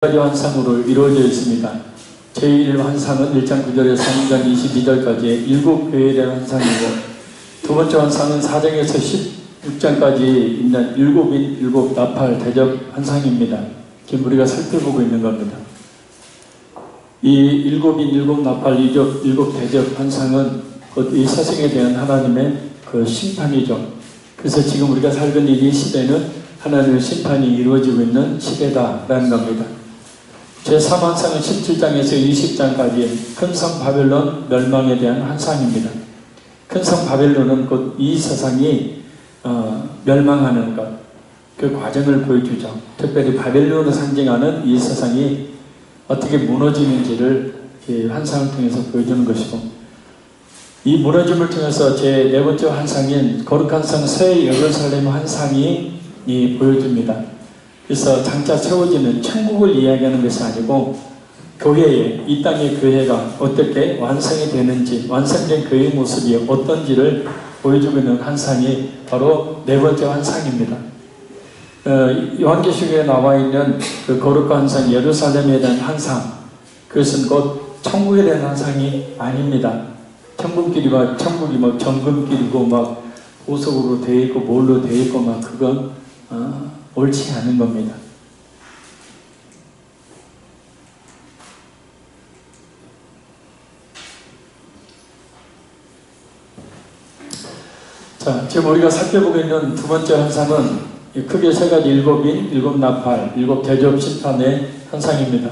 가지 환상으로 이루어져 있습니다. 제1환상은 1장 9절에서 3장 22절까지의 7교회에 대한 환상이고, 두 번째 환상은 4장에서 16장까지 있는 7인 7나팔 대접 환상입니다. 지금 우리가 살펴보고 있는 겁니다. 이 7인 7나팔 7 대접 환상은 곧 이 세상에 대한 하나님의 그 심판이죠. 그래서 지금 우리가 살고 있는 이 시대는 하나님의 심판이 이루어지고 있는 시대다라는 겁니다. 제3환상은 17장에서 20장까지 큰 성 바벨론 멸망에 대한 환상입니다. 큰 성 바벨론은 곧 이 세상이 멸망하는 것, 그 과정을 보여주죠. 특별히 바벨론을 상징하는 이 세상이 어떻게 무너지는지를 환상을 통해서 보여주는 것이고, 이 무너짐을 통해서 제 네 번째 환상인 거룩한 성 새 예루살렘 환상이 보여줍니다. 그래서 장차 세워지는 천국을 이야기하는 것이 아니고, 교회에, 이 땅의 교회가 어떻게 완성이 되는지, 완성된 교회의 모습이 어떤지를 보여주고 있는 환상이 바로 네 번째 환상입니다. 요한계시록에 나와 있는 그 거룩한 성 예루살렘에 대한 환상, 그것은 곧 천국에 대한 환상이 아닙니다. 천국이 막 정금길이고 막 보석으로 되어 있고 뭘로 되어 있고 막 그건 옳지 않은 겁니다. 자, 지금 우리가 살펴보고 있는 두 번째 환상은 크게 세 가지 7인, 7나팔, 7 대접 심판의 환상입니다.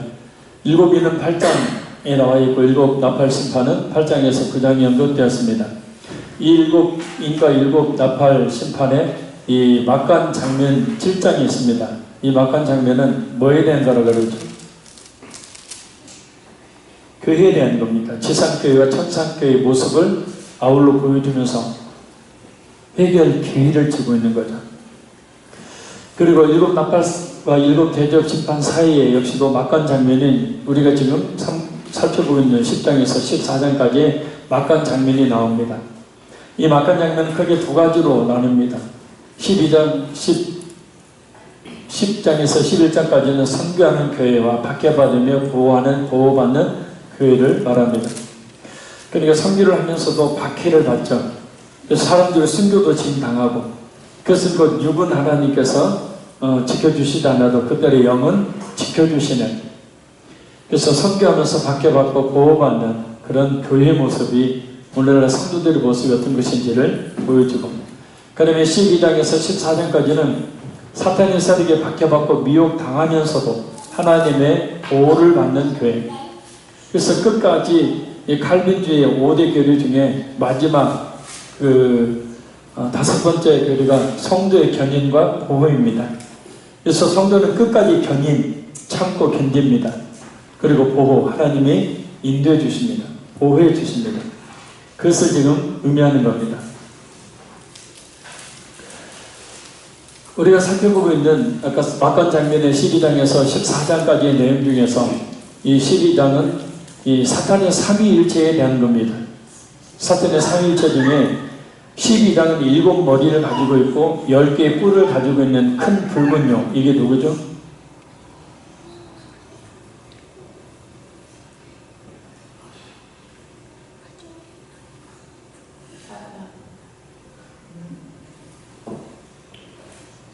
7인은 8장에 나와 있고 7나팔 심판은 8장에서 9장에 연결되었습니다. 이 7인과 7나팔 심판에 이 막간 장면 7장이 있습니다. 이 막간 장면은 뭐에 대한 거라고 그러죠? 교회에 대한 겁니다. 지상교회와 천상교회의 모습을 아울러 보여주면서 해결 기회를 주고 있는 거죠. 그리고 7나팔과 7 대접 심판 사이에 역시도 막간 장면인, 우리가 지금 살펴보고 있는 10장에서 14장까지 막간 장면이 나옵니다. 이 막간 장면은 크게 두 가지로 나눕니다. 10장에서 11장까지는 선교하는 교회와 박해받으며 보호받는 교회를 말합니다. 그러니까 선교를 하면서도 박해를 받죠. 그래서 사람들의 순교도 진당하고, 그것은 곧 육은 하나님께서 지켜주시지 않아도 그들의 영은 지켜주시는, 그래서 선교하면서 박해받고 보호받는 그런 교회의 모습이 오늘날 성도들의 모습이 어떤 것인지를 보여주고, 그 다음에 12장에서 14장까지는 사탄의 세력에 박해받고 미혹당하면서도 하나님의 보호를 받는 교회. 그래서 끝까지 이 칼빈주의 5대 교리 중에 마지막 다섯 번째 교리가 성도의 견인과 보호입니다. 그래서 성도는 끝까지 견인, 참고 견딥니다. 그리고 보호, 하나님이 인도해 주십니다. 보호해 주십니다. 그것을 지금 의미하는 겁니다. 우리가 살펴보고 있는 아까 막간 장면의 12장에서 14장까지의 내용 중에서 이 12장은 이 사탄의 삼위일체에 대한 겁니다. 사탄의 삼위일체 중에 12장은 7머리를 가지고 있고 10개의 뿔을 가지고 있는 큰 붉은 용, 이게 누구죠?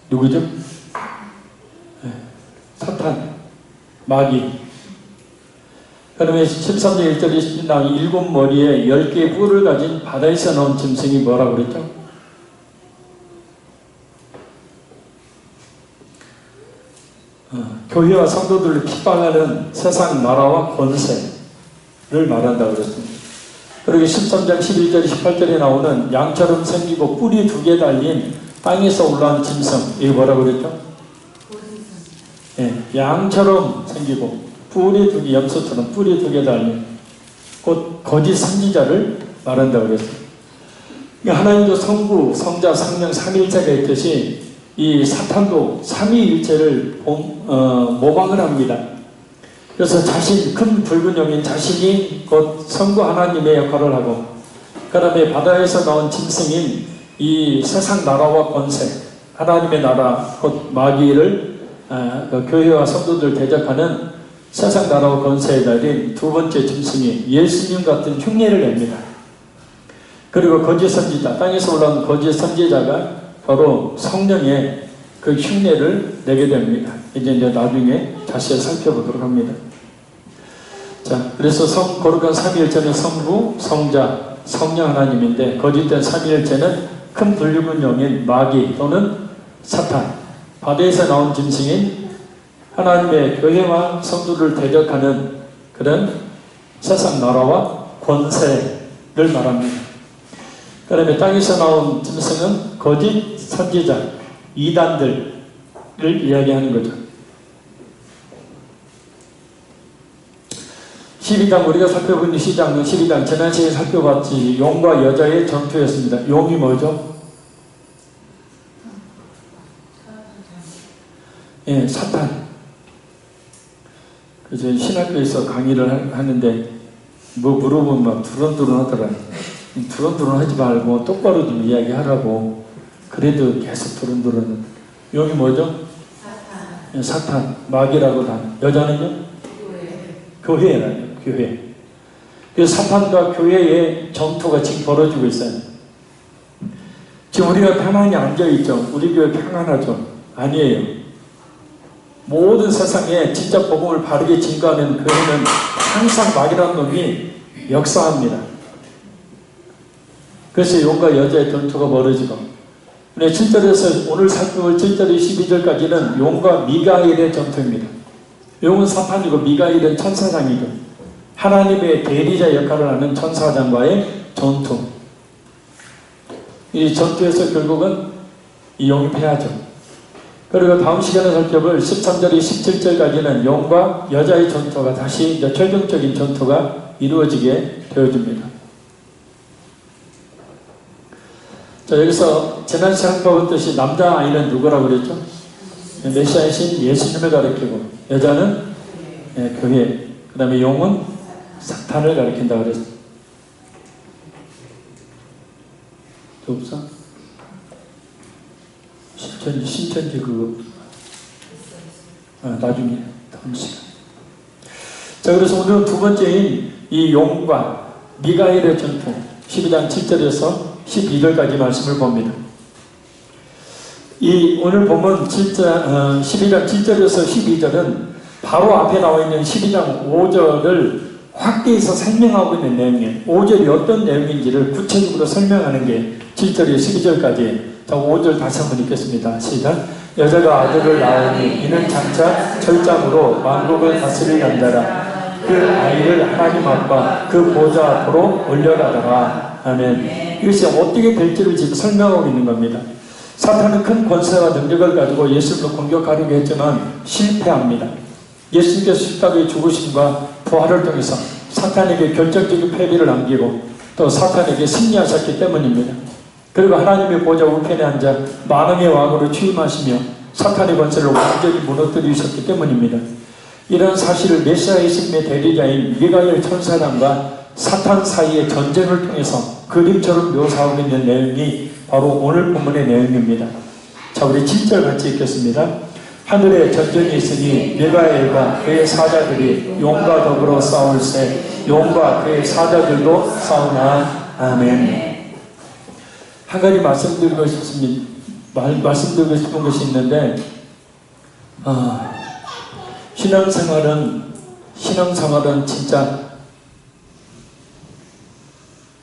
누구죠? 네. 사탄, 마귀. 그러면 13절 1절에 나온 7머리에 10개의 뿔을 가진 바다에서 나온 짐승이 뭐라고 그랬죠? 교회와 성도들을 핍박하는 세상 나라와 권세를 말한다고 그랬습니다. 그리고 13장 11절 18절에 나오는 양처럼 생기고 뿔이 2개 달린 땅에서 올라온 짐승, 이게 뭐라고 그랬죠? 네, 양처럼 생기고 뿔이 2개, 염소처럼 뿔이 2개 달린 곧 거짓 선지자를 말한다고 그랬어요. 하나님도 성부, 성자, 성령 삼위일체가 있듯이 이 사탄도 삼위일체를 모방을 합니다. 그래서 큰 붉은 용인 자신이 곧 성부 하나님의 역할을 하고, 그 다음에 바다에서 나온 짐승인 이 세상 나라와 권세, 하나님의 나라 곧 마귀를 그 교회와 성도들 대적하는 세상 나라와 권세의 달인 두 번째 짐승이 예수님 같은 흉내를 냅니다. 그리고 거짓 선지자, 땅에서 올라온 거짓 선지자가 바로 성령의 그 흉내를 내게 됩니다. 이제 나중에 자세히 살펴보도록 합니다. 자, 그래서 거룩한 삼위일체는 성부, 성자, 성령 하나님인데 거짓된 삼위일체는 큰 불륜 영인 마귀 또는 사탄, 바다에서 나온 짐승인 하나님의 교회와 성도를 대적하는 그런 세상 나라와 권세를 말합니다. 그 다음에 땅에서 나온 짐승은 거짓 선지자, 이단들을 이야기하는 거죠. 12장 우리가 살펴본 12장 지난 시간에 살펴봤지 용과 여자의 전투였습니다. 용이 뭐죠? 예, 사탄. 그래서 신학교에서 강의를 하는데 뭐 물어보면 막 두런두런 하더라. 두런두런 하지 말고 똑바로 좀 이야기하라고. 그래도 계속 두런두런. 용이 뭐죠? 사탄. 예, 사탄. 마귀라고 단. 여자는요? 교회라요. 교회. 그래서 사탄과 교회의 전투가 지금 벌어지고 있어요. 지금 우리가 편안히 앉아있죠. 우리 교회 평안하죠. 아니에요. 모든 세상에 진짜 복음을 바르게 증거하는 교회는 항상 마귀라는 놈이 역사합니다. 그래서 용과 여자의 전투가 벌어지고 7절에서 오늘 살펴볼 7절 12절까지는 용과 미가엘의 전투입니다. 용은 사탄이고 미가엘은 천사장이고 하나님의 대리자 역할을 하는 천사장과의 전투. 이 전투에서 결국은 이 용이 패하죠. 그리고 다음 시간에 살펴볼 13절에 17절까지는 용과 여자의 전투가 다시 최종적인 전투가 이루어지게 되어집니다. 자, 여기서 지난 시간 살펴봤듯이 남자아이는 누구라고 그랬죠? 메시아이신 예수님을 가리키고 여자는 교회, 그 다음에 용은 사탄을 가리킨다고 그랬어요. 없어? 신천지 그거 나중에 다음 시간. 자, 그래서 오늘은 두 번째인 이 용과 미가엘의 전투 12장 7절에서 12절까지 말씀을 봅니다. 이 오늘 보면 12장 7절에서 12절은 바로 앞에 나와 있는 12장 5절을 확대해서 설명하고 있는 내용이에요. 5절이 어떤 내용인지를 구체적으로 설명하는 게 7절에 12절까지. 자, 5절 다시 한번 읽겠습니다. 시작. 여자가 아들을 낳으니 이는 장차 철장으로 만국을 다스릴 자라. 그 아이를 하나님 앞과 그 보좌 앞으로 올려가더라. 아멘. 이것이 어떻게 될지를 지금 설명하고 있는 겁니다. 사탄은 큰 권세와 능력을 가지고 예수님을 공격하려고 했지만 실패합니다. 예수님께서 십자가의 죽으심과 부활을 통해서 사탄에게 결정적인 패배를 남기고 또 사탄에게 승리하셨기 때문입니다. 그리고 하나님의 보좌 우편에 앉아 만왕의 왕으로 취임하시며 사탄의 권세를 완전히 무너뜨리셨기 때문입니다. 이런 사실을 메시아 예수님의 대리자인 미가엘 천사장과 사탄 사이의 전쟁을 통해서 그림처럼 묘사하고 있는 내용이 바로 오늘 본문의 내용입니다. 자, 우리 7절 같이 읽겠습니다. 하늘에 전쟁이 있으니 미가엘과 그의 사자들이 용과 더불어 싸울세 용과 그의 사자들도 싸우나. 아멘. 한 가지 말씀드리고 싶은 것이 있는데, 신앙생활은 진짜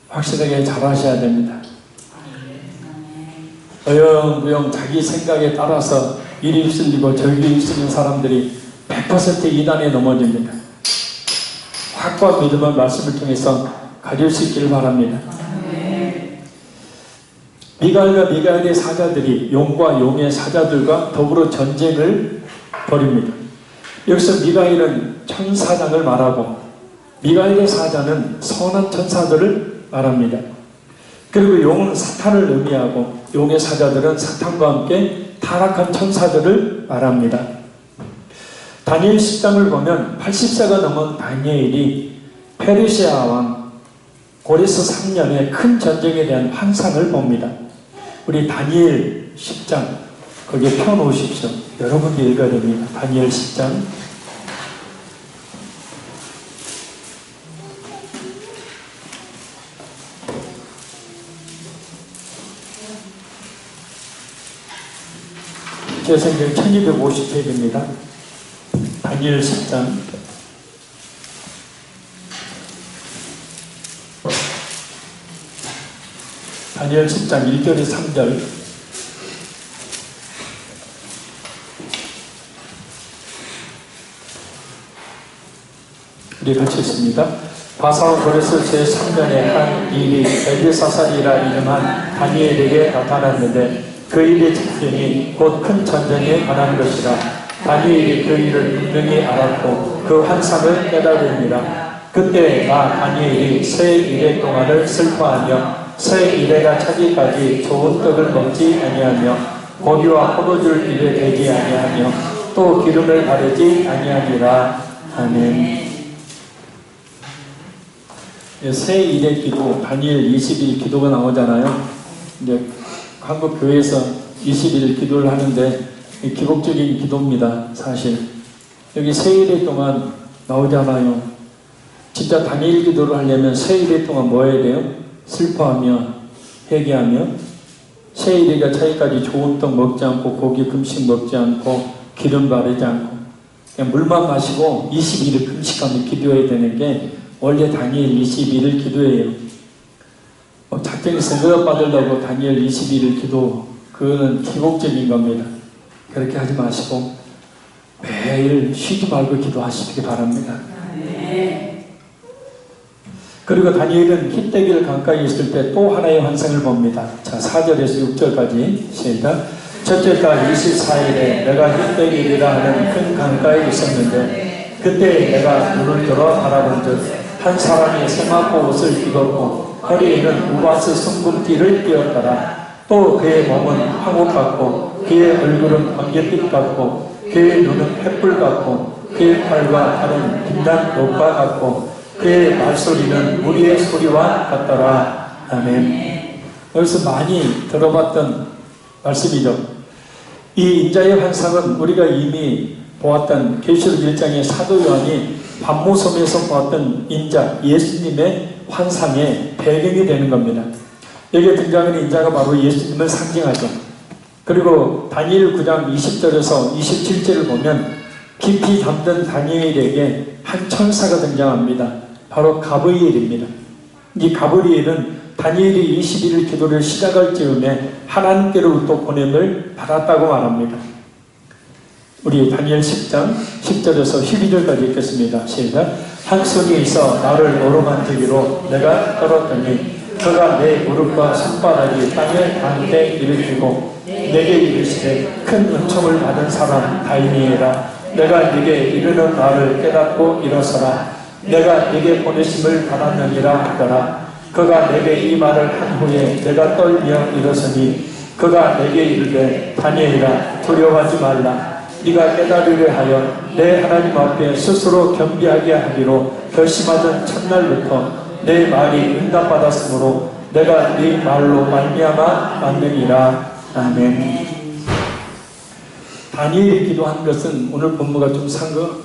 확실하게 잘 하셔야 됩니다. 어영부영 자기 생각에 따라서 이리 휩쓸리고 저리 휩쓸리는 사람들이 100% 이단에 넘어집니다. 확고한 믿음의 말씀을 통해서 가질 수 있기를 바랍니다. 미가엘과 미가엘의 사자들이 용과 용의 사자들과 더불어 전쟁을 벌입니다. 여기서 미가엘은 천사장을 말하고 미가엘의 사자는 선한 천사들을 말합니다. 그리고 용은 사탄을 의미하고 용의 사자들은 사탄과 함께 타락한 천사들을 말합니다. 다니엘 10장을 보면 80세가 넘은 다니엘이 페르시아 왕 고레스 3년의 큰 전쟁에 대한 환상을 봅니다. 우리 다니엘 10장 거기에 펴놓으십시오. 여러분도 읽어야 됩니다. 다니엘 10장. 제 성경 1250페이지입니다. 다니엘 10장. 다니엘 10장 1절에 3절. 우리 같이 읽습니다. 바사온 고레스 제3년에 한 일이 벨드사살이라 이름한 다니엘에게 나타났는데 그 일의 특징이 곧 큰 전쟁에 관한 것이라. 다니엘이 그 일을 분명히 알았고 그 환상을 깨달으니라. 그때 나 다니엘이 새 이래 동안을 슬퍼하며 새 이래가 차기까지 좋은 떡을 먹지 아니하며 고기와 포도주를 입에 대지 아니하며 또 기름을 바르지 아니하니라. 아멘. 새 일의 기도, 다니엘 20일 기도가 나오잖아요. 이제 한국 교회에서 20일 기도를 하는데 기복적인 기도입니다. 사실 여기 새 일의 동안 나오잖아요. 진짜 다니엘 기도를 하려면 새 일의 동안 뭐 해야 돼요? 슬퍼하며 회개하며 새 일이가 차이까지 좋은 떡 먹지 않고 고기 금식 먹지 않고 기름 바르지 않고 그냥 물만 마시고 20일을 금식하며 기도해야 되는 게 원래 다니엘 21일 기도예요. 작정해서 응답받으려고 다니엘 21일 기도, 그거는 기복적인 겁니다. 그렇게 하지 마시고 매일 쉬지 말고 기도하시기 바랍니다. 그리고 다니엘은 흰대기를 가까이 있을 때 또 하나의 환상을 봅니다. 자, 4절에서 6절까지 시작. 첫째 달 24일에 내가 흰대기리라 하는 큰 강가에 있었는데 그때 내가 눈을 들어 바라본즉 한 사람이 세마포 옷을 입었고 허리에는 우바스 순금띠를 띄었더라. 또 그의 몸은 황옥 같고 그의 얼굴은 번갯빛 같고 그의 눈은 횃불 같고 그의 팔과 팔은 빛난 녹과 같고 그의 말소리는 무리의 소리와 같더라. 아멘. 여기서 많이 들어봤던 말씀이죠. 이 인자의 환상은 우리가 이미 보았던 계시록 1장의 사도 요한이 반모섬에서 보았던 인자 예수님의 환상의 배경이 되는 겁니다. 여기에 등장하는 인자가 바로 예수님을 상징하죠. 그리고 다니엘 9장 20절에서 27절을 보면 깊이 잠든 다니엘에게 한 천사가 등장합니다. 바로 가브리엘입니다. 이 가브리엘은 다니엘이 21일 기도를 시작할 즈음에 하나님께로부터 보냄을 받았다고 말합니다. 우리 다니엘 10장 10절에서 12절까지 읽겠습니다. 시작. 한 손이 있어 나를 오르만지기로 내가 떨었더니 그가 내 무릎과 손바닥이 땅에 닿을 때 일으키고 내게 이르시되 큰 은총을 받은 사람 다니엘아 내가 네게 이르는 말을 깨닫고 일어서라. 내가 네게 보내심을 받았느니라 하더라. 그가 내게 이 말을 한 후에 내가 떨며 일어서니 그가 내게 이르되 다니엘아 두려워하지 말라. 네가 깨달으려 하여 내 하나님 앞에 스스로 겸비하게 하기로 결심하던 첫날부터 내 말이 응답받았으므로 내가 네 말로 말미암아 만느니라. 아멘. 다니엘이 기도한 것은 오늘 본문과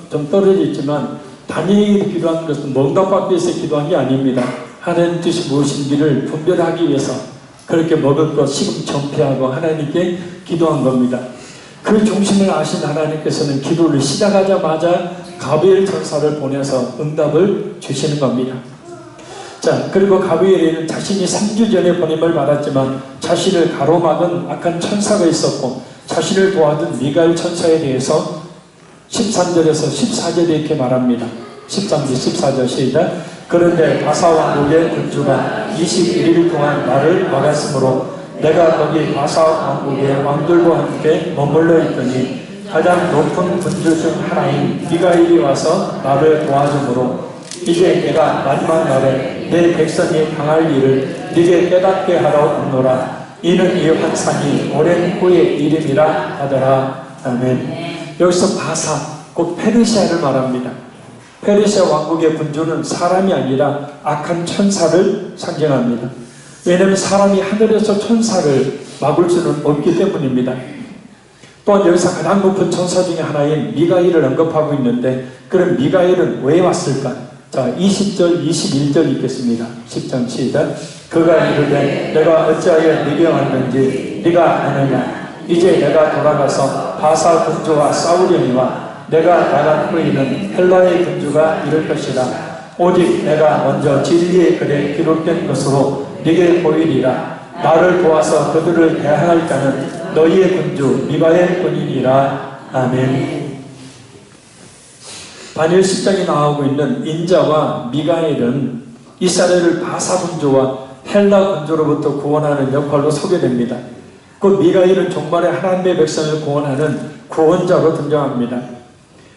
좀 떨어져 있지만 다니엘이 기도한 것은 응답받기 위해서 기도한 게 아닙니다. 하나님 뜻이 무엇인지를 분별하기 위해서 그렇게 먹을 것 식음 정폐하고 하나님께 기도한 겁니다. 그 중심을 아신 하나님께서는 기도를 시작하자마자 가브리엘 천사를 보내서 응답을 주시는 겁니다. 자, 그리고 가브리엘은 자신이 3주 전에 보냄을 받았지만 자신을 가로막은 악한 천사가 있었고 자신을 도와준 미가엘 천사에 대해서 13절에서 14절에 이렇게 말합니다. 13절 14절 시작. 그런데 바사 왕국의 군주가 21일 동안 나를 막았으므로 내가 거기 바사 왕국의 왕들과 함께 머물러 있더니 가장 높은 군주 중 하나인 미가엘이 와서 나를 도와주므로 이제 내가 마지막 날에 내 백성이 당할 일을 네게 깨닫게 하러 온노라. 이는 이 환상이 오랜 후의 이름이라 하더라. 아멘. 여기서 바사 곧 페르시아를 말합니다. 페르시아 왕국의 군주는 사람이 아니라 악한 천사를 상징합니다. 왜냐하면 사람이 하늘에서 천사를 막을 수는 없기 때문입니다. 또한 여기서 가장 높은 천사 중에 하나인 미가엘을 언급하고 있는데, 그럼 미가엘은 왜 왔을까? 자, 20절, 21절 읽겠습니다. 10장 시작. 그가 이르되 내가 어찌하여 네게 왔는지 네가 아느냐? 이제 내가 돌아가서 바사 군주와 싸우려니와 내가 나간 후에는 헬라의 군주가 이를 것이라. 오직 내가 먼저 진리의 글에 기록된 것으로 네게 보이리라. 나를 도와서 그들을 대항할 자는 너희의 군주 미가엘 군이니라. 아멘. 다니엘 10장에 나오고 있는 인자와 미가엘은 이스라엘을 바사 군주와 헬라 군주로부터 구원하는 역할로 소개됩니다. 그 미가엘은 종말에 하나님의 백성을 구원하는 구원자로 등장합니다.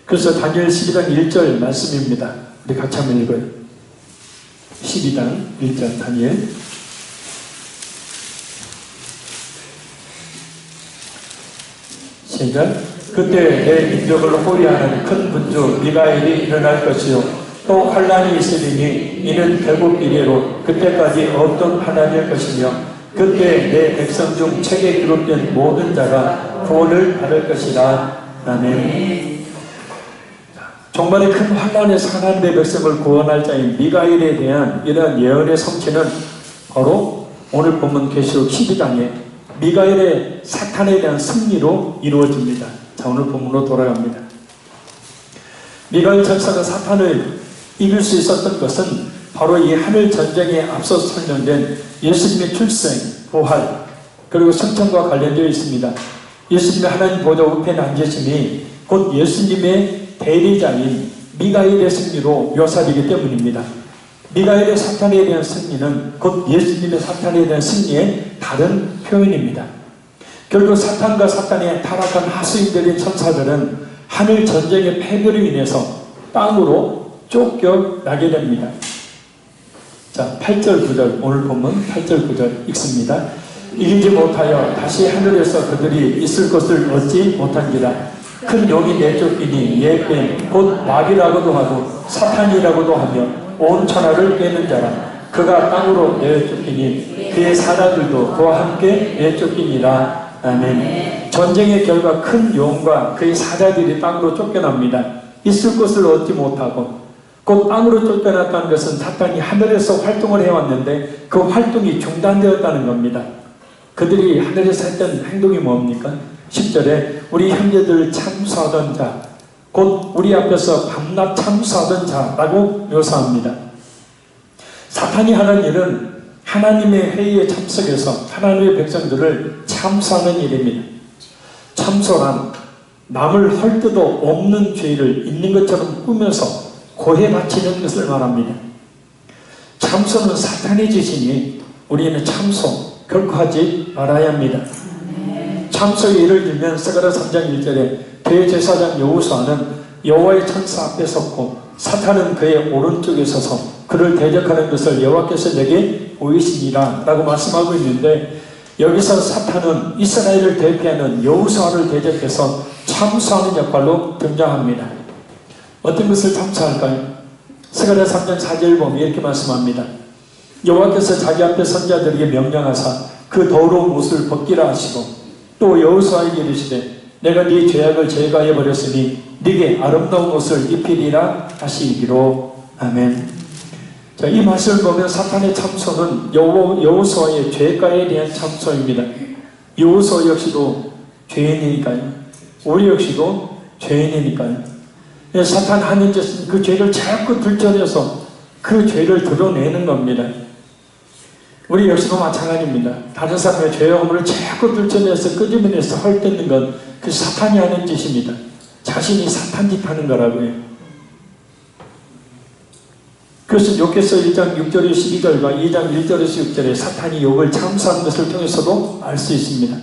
그래서 다니엘 12장 1절 말씀입니다. 우리 같이 한번 읽어요. 12장 1절 다니엘. 시작. 그때 내 민족을 호위하는 큰 군주 미가엘이 일어날 것이요 또 환란이 있으리니 이는 결국 이래로 그때까지 없던 환란일 것이며 그때 내 백성 중 책에 기록된 모든 자가 구원을 받을 것이라. 아멘. 종말의 큰 환란에서 하나님의 백성을 구원할 자인 미가엘에 대한 이러한 예언의 성취는 바로 오늘 본문 계시록 12장에 미가엘의 사탄에 대한 승리로 이루어집니다. 자, 오늘 본문으로 돌아갑니다. 미가엘 천사가 사탄을 이길 수 있었던 것은 바로 이 하늘 전쟁에 앞서 설명된 예수님의 출생, 부활, 그리고 승천과 관련되어 있습니다. 예수님의 하나님 보좌 우편에 앉으심이 곧 예수님의 대리자인 미가엘의 승리로 묘사되기 때문입니다. 미가엘의 사탄에 대한 승리는 곧 예수님의 사탄에 대한 승리의 다른 표현입니다. 결국 사탄과 사탄의 타락한 하수인들인 천사들은 하늘 전쟁의 패배로 인해서 땅으로 쫓겨나게 됩니다. 자, 8절 9절 오늘 본문 8절 9절 읽습니다. 이기지 못하여 다시 하늘에서 그들이 있을 것을 얻지 못한지라. 큰 용이 내쫓기니 예뱀 곧 마귀라고도 하고 사탄이라고도 하며 온 천하를 꿰는 자라. 그가 땅으로 내쫓기니 그의 사자들도 그와 함께 내쫓기니라. 아멘. 전쟁의 결과 큰 용과 그의 사자들이 땅으로 쫓겨납니다. 있을 것을 얻지 못하고 곧 땅으로 쫓겨났다는 것은 사탄이 하늘에서 활동을 해왔는데 그 활동이 중단되었다는 겁니다. 그들이 하늘에서 했던 행동이 뭡니까? 10절에 우리 형제들 참수하던 자, 곧 우리 앞에서 밤낮 참수하던 자라고 묘사합니다. 사탄이 하는 일은 하나님의 회의에 참석해서 하나님의 백성들을 참수하는 일입니다. 참소란 남을 할 데도 없는 죄를 있는 것처럼 꾸며서 고해 바치는 것을 말합니다. 참소는 사탄의 짓이니 우리는 참소 결코 하지 말아야 합니다. 참소의 예를 들면 스가랴 3장 1절에 대제사장 여호수아는 여호와의 천사 앞에 섰고 사탄은 그의 오른쪽에 서서 그를 대적하는 것을 여호와께서 내게 보이시니라 라고 말씀하고 있는데, 여기서 사탄은 이스라엘을 대표하는 여호수아를 대적해서 참수하는 역할로 등장합니다. 어떤 것을 참수할까요? 스가랴 3장 4절 보면 이렇게 말씀합니다. 여호와께서 자기 앞에 선자들에게 명령하사 그 더러운 옷을 벗기라 하시고 또 여호수아에게 이르시되 내가 네 죄악을 제거하여 버렸으니 네게 아름다운 옷을 입히리라 하시기로. 아멘. 자, 이 말씀을 보면 사탄의 참소는 여호수아의 죄가에 대한 참소입니다. 여호수아 역시도 죄인이니까요. 우리 역시도 죄인이니까요. 사탄 하는 짓은 그 죄를 자꾸 들춰내서 그 죄를 드러내는 겁니다. 우리 역시도 마찬가지입니다. 다른 사람의 죄악을 자꾸 들춰내서 끄집어내서 헐뜯는 건 그 사탄이 하는 짓입니다. 자신이 사탄 짓 하는 거라고요. 그래서 욥기서 1장 6절에서 12절과 2장 1절에서 6절에 사탄이 욥을 참수하는 것을 통해서도 알 수 있습니다.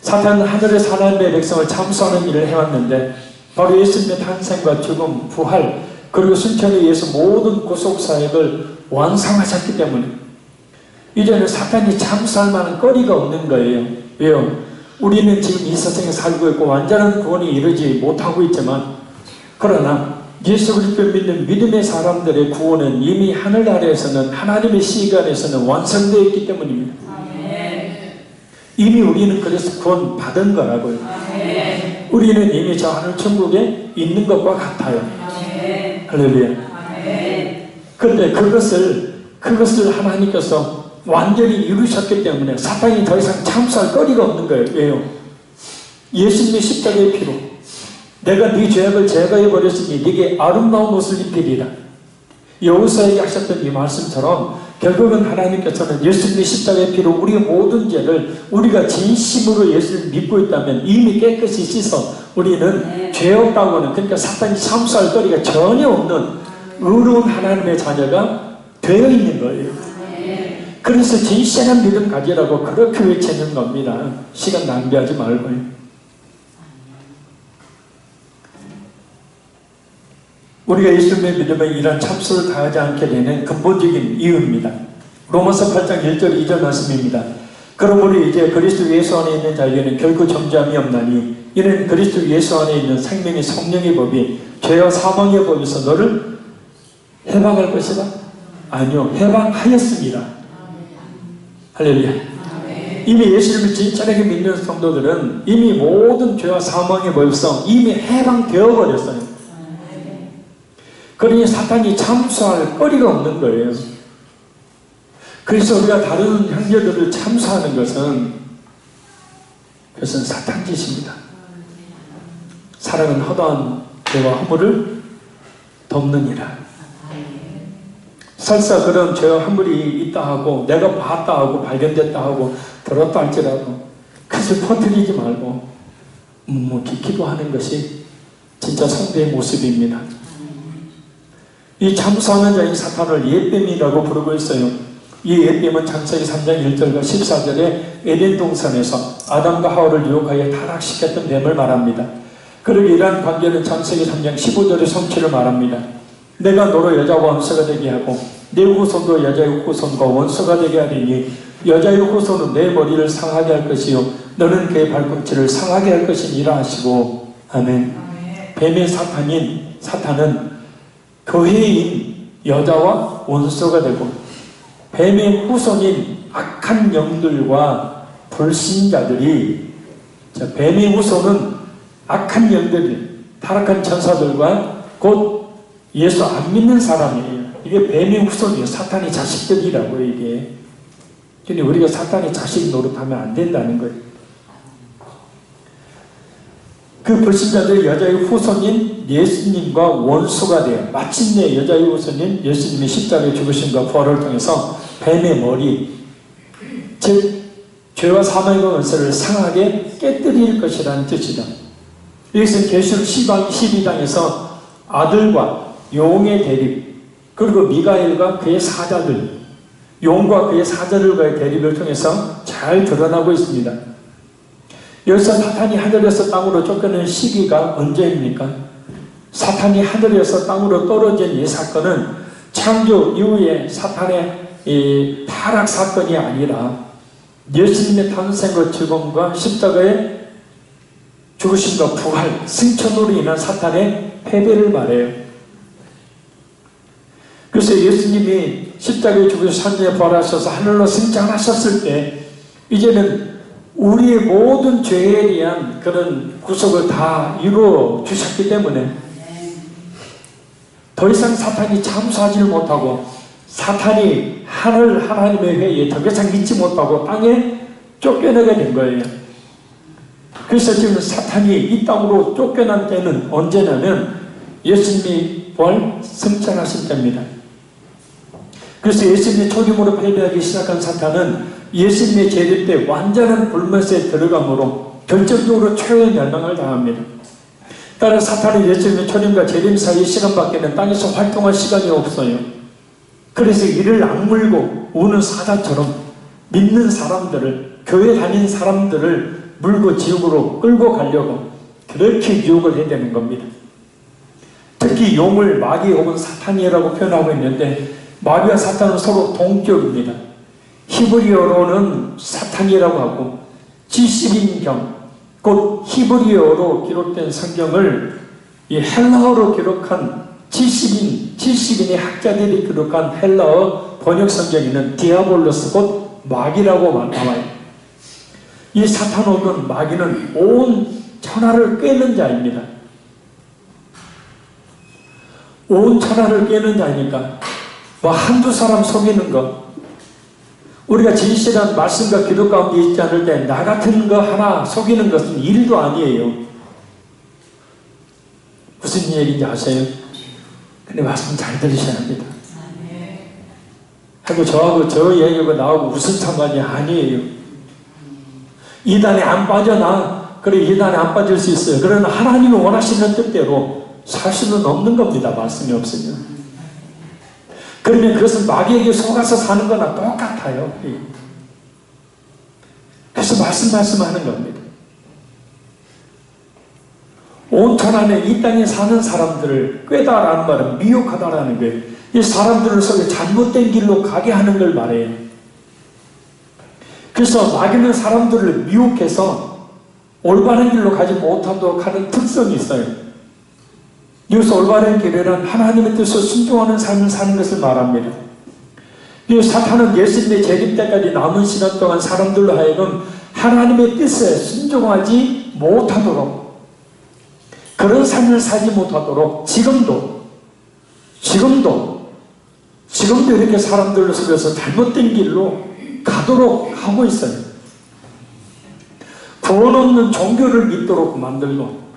사탄은 하늘에서 하나님의 백성을 참수하는 일을 해왔는데 바로 예수님의 탄생과 죽음, 부활, 그리고 순천에 의해서 모든 구속사역을 완성하셨기 때문에 이제는 사탄이 참수할 만한 거리가 없는 거예요. 왜요? 우리는 지금 이 세상에 살고 있고 완전한 구원이 이루지 못하고 있지만, 그러나 예수 그리스도를 믿는 믿음의 사람들의 구원은 이미 하늘 아래에서는 하나님의 시간에서는 완성되어 있기 때문입니다. 이미 우리는 그래서 구원 받은 거라고요. 우리는 이미 저 하늘 천국에 있는 것과 같아요. 할렐루야. 그런데 그것을 하나님께서 완전히 이루셨기 때문에 사탄이 더 이상 참수할 거리가 없는 거예요. 왜요? 예수님의 십자가의 피로 내가 네 죄악을 제거해 버렸으니 네게 아름다운 옷을 입히리라. 여호수아에게 하셨던 이 말씀처럼 결국은 하나님께서는 예수님의 십자가의 피로 우리의 모든 죄를 우리가 진심으로 예수를 믿고 있다면 이미 깨끗이 씻어 우리는 죄 없다고는, 그러니까 사탄이 참수할 거리가 전혀 없는 의로운 하나님의 자녀가 되어 있는 거예요. 그래서 진실한 믿음 가지라고 그렇게 외치는 겁니다. 시간 낭비하지 말고요. 우리가 예수님의 믿음에 이런 참수를 다하지 않게 되는 근본적인 이유입니다. 로마서 8장 1절 2절 말씀입니다. 그러므로 이제 그리스도 예수 안에 있는 자에게는 결코 정죄함이 없나니 이는 그리스도 예수 안에 있는 생명의 성령의 법이 죄와 사망의 법에서 너를 해방할 것이다? 아니요, 해방하였습니다. 할렐루야. 이미 예수님을 진짜하게 믿는 성도들은 이미 모든 죄와 사망의 법에서 이미 해방되어 버렸어요. 그러니 사탄이 참수할 거리가 없는 거예요. 그래서 우리가 다른 형제들을 참수하는 것은 그것은 사탄 짓입니다. 사랑은 허다한 죄와 허물을 덮느니라. 설사 그런 죄와 허물이 있다 하고 내가 봤다 하고 발견됐다 하고 들었다 할지라도 그것을 퍼뜨리지 말고 묵묵히 기도하는 것이 진짜 성도의 모습입니다. 이 참수하는 자인 사탄을 옛뱀이라고 부르고 있어요. 이 옛뱀은 창세기 3장 1절과 14절에 에덴 동산에서 아담과 하와를 유혹하여 타락시켰던 뱀을 말합니다. 그리고 이러한 관계는 창세기 3장 15절의 성취를 말합니다. 내가 너로 여자와 원수가 되게 하고 내 후손도 여자의 후손과 원수가 되게 하리니 여자의 후손은 내 머리를 상하게 할 것이요 너는 그의 발꿈치를 상하게 할 것이니라 하시고. 아멘. 뱀의 사탄은 교회인 여자와 원수가 되고 뱀의 후손인 악한 영들과 불신자들이, 뱀의 후손은 악한 영들, 타락한 천사들과 곧 예수 안 믿는 사람이에요. 이게 뱀의 후손이에요. 사탄의 자식들이라고요. 이게. 근데 우리가 사탄의 자식 노릇하면 안 된다는 거예요. 그 불신자들이 여자의 후손인 예수님과 원수가 돼요. 마침내 여자의 후손인 예수님의 십자가의 죽으심과 부활을 통해서 뱀의 머리, 즉 죄와 사망의 원수를 상하게 깨뜨릴 것이라는 뜻이다. 여기서 계시록 12장에서 아들과 용의 대립, 그리고 미가엘과 그의 사자들, 용과 그의 사자들과의 대립을 통해서 잘 드러나고 있습니다. 여기서 사탄이 하늘에서 땅으로 쫓겨는 시기가 언제입니까? 사탄이 하늘에서 땅으로 떨어진 이 사건은 창조 이후에 사탄의 이 타락 사건이 아니라 예수님의 탄생과 죽음과 십자가의 죽으심과 부활, 승천으로 인한 사탄의 패배를 말해요. 그래서 예수님이 십자가에 죽으셔서 산에 부활하셔서 하늘로 승천하셨을 때 이제는 우리의 모든 죄에 대한 그런 구속을 다 이루어 주셨기 때문에 더 이상 사탄이 참수하지를 못하고 사탄이 하나님의 회의에 더 이상 있지 못하고 땅에 쫓겨나게 된 거예요. 그래서 지금 사탄이 이 땅으로 쫓겨난 때는 언제냐면 예수님이 부활 승천하신 때입니다. 그래서 예수님의 초림으로 패배하기 시작한 사탄은 예수님의 재림 때 완전한 불못에 들어감으로 결정적으로 최후의 멸망을 당합니다. 따라 사탄은 예수님의 초림과 재림 사이의 시간밖에는 땅에서 활동할 시간이 없어요. 그래서 이를 악물고 우는 사자처럼 믿는 사람들을, 교회 다니는 사람들을 물고 지옥으로 끌고 가려고 그렇게 유혹을 해야 되는 겁니다. 특히 용을 마귀 혹은 사탄이라고 표현하고 있는데 마귀와 사탄은 서로 동격입니다. 히브리어로는 사탄이라고 하고 70인경, 곧 히브리어로 기록된 성경을 이 헬라어로 기록한 70인의 학자들이 기록한 헬라어 번역 성경에는 디아볼로스, 곧 마귀라고 나와요. 이 사탄 혹은 마귀는 온 천하를 꿰는 자입니다. 온 천하를 꿰는 자이니까 뭐 한두 사람 속이는 것, 우리가 진실한 말씀과 기도 가운데 있지 않을 때 나 같은 거 하나 속이는 것은 일도 아니에요. 무슨 얘기인지 아세요? 근데 말씀 잘 들으셔야 합니다. 하고 저하고 저 얘기가 나오고 무슨 상관이 아니에요. 이단에 안 빠져나, 그래 이단에 안 빠질 수 있어요. 그러나 하나님이 원하시는 뜻대로 살 수는 없는 겁니다. 말씀이 없으면. 그러면 그것은 마귀에게 속아서 사는 거나 똑같아요. 그래서 말씀하는 겁니다. 온 천하에 이 땅에 사는 사람들을 꿰다라는 말은 미혹하다라는 거예요. 이 사람들을 속에 잘못된 길로 가게 하는 걸 말해요. 그래서 마귀는 사람들을 미혹해서 올바른 길로 가지 못하도록 하는 특성이 있어요. 여기서 올바른 길에는 하나님의 뜻을 순종하는 삶을 사는 것을 말합니다. 이 사탄은 예수님의 재림 때까지 남은 시간 동안 사람들로 하여금 하나님의 뜻에 순종하지 못하도록, 그런 삶을 살지 못하도록 지금도 이렇게 사람들로 속여서 잘못된 길로 가도록 하고 있어요. 구원 없는 종교를 믿도록 만들고,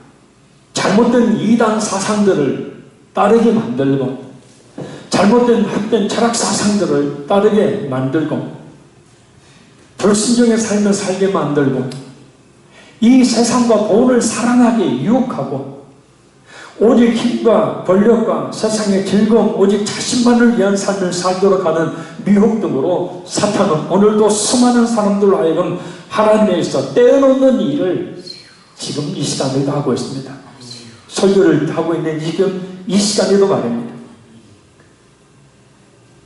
잘못된 이단 사상들을 따르게 만들고, 잘못된 헛된 철학 사상들을 따르게 만들고, 불순종의 삶을 살게 만들고, 이 세상과 돈을 사랑하게 유혹하고, 오직 힘과 권력과 세상의 즐거움, 오직 자신만을 위한 삶을 살도록 하는 미혹 등으로 사탄은 오늘도 수많은 사람들로 하여금 하나님에서 떼어놓는 일을 지금 이 시간에도 하고 있습니다. 설교를 하고 있는 지금 이 시간에도 말입니다.